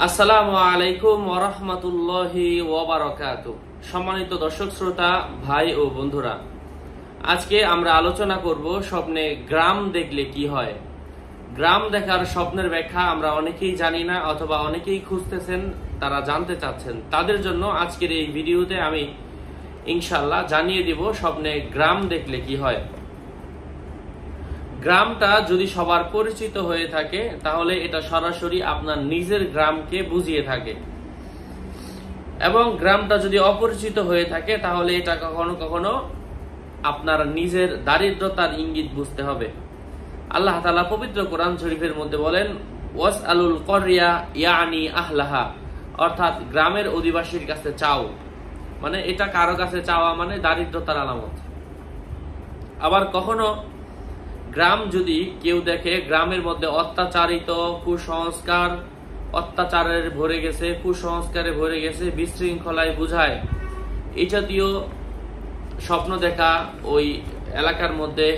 আসসালামু আলাইকুম ওয়া রাহমাতুল্লাহি ওয়া বারাকাতুহু। সম্মানিত দর্শক শ্রোতা ভাই ও বন্ধুরা, আজকে আমরা আলোচনা করব স্বপ্নে গ্রাম দেখলে কি হয়। গ্রাম দেখার স্বপ্নের ব্যাখ্যা আমরা অনেকেই জানি না, অথবা অনেকেই খুঁজতেছেন, তারা জানতে চাচ্ছেন। তাদের জন্য আজকের এই ভিডিওতে আমি ইনশাআল্লাহ জানিয়ে দিব স্বপ্নে গ্রাম দেখলে কি হয়। গ্রামটা যদি সবার পরিচিত হয়ে থাকে তাহলে এটা সরাসরি আপনার নিজের গ্রামকে বুঝিয়ে থাকে, এবং গ্রামটা যদি অপরিচিত হয়ে থাকে তাহলে এটা কখনো কখনো আপনার নিজের দারিদ্রতার ইঙ্গিত বুঝতে হবে। আল্লাহ তাআলা পবিত্র কোরআন শরীফের মধ্যে বলেন, ওয়াসআলুল ক্বরিয়া ইয়ানি আহলাহা, অর্থাৎ গ্রামের অধিবাসীর কাছে চাও, মানে এটা কারো কাছে চাওয়া মানে দারিদ্রতার আলামত। আবার কখনো গ্রাম যদি কেউ দেখে গ্রামের মধ্যে অত্যাচারিত, কুসংস্কার, অত্যাচারের ভরে গেছে, কুসংস্কারে ভরে গেছে, বিশৃঙ্খলায় বুঝায়, এই জাতীয় স্বপ্ন দেখা ওই এলাকার মধ্যে,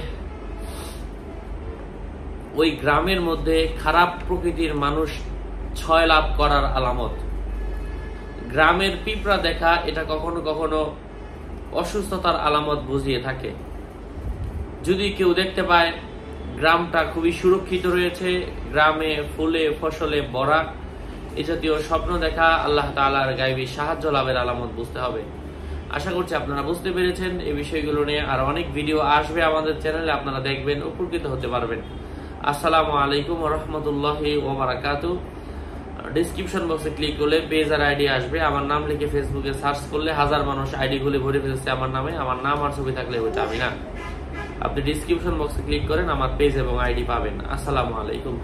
ওই গ্রামের মধ্যে খারাপ প্রকৃতির মানুষ ছয় লাভ করার আলামত। গ্রামের পিঁপড়া দেখা এটা কখনো কখনো অসুস্থতার আলামত বুঝিয়ে থাকে। যদি কেউ দেখতে পায় গ্রামটা খুবই সুরক্ষিত রয়েছে, গ্রামে ফুলে ফসলে ভরা, এই জাতীয় স্বপ্ন দেখা আল্লাহ তাআলার গায়বী সাহায্য লাভের আলামত বুঝতে হবে। আশা করছি আপনারা বুঝতে পেরেছেন। এই বিষয়গুলো নিয়ে আর অনেক ভিডিও আসবে আমাদের চ্যানেলে, আপনারা দেখবেন, উপকৃত হতে পারবেন। আসসালামু আলাইকুম ওয়া রাহমাতুল্লাহি ওয়া বারাকাতুহু। ডেসক্রিপশন বক্সে ক্লিক করলে পেজ আর আইডি আসবে। আমার নাম লিখে ফেসবুকে সার্চ করলে হাজার মানুষ আইডি খুলে ভরে ফেলছে আমার নামে। আমার নাম আর ছবি থাকলে ওইটা আমি না। আপনি ডেসক্রিপশন বক্সে ক্লিক করেন, আমার পেজ এবং আইডি পাবেন। আসসালামু আলাইকুম।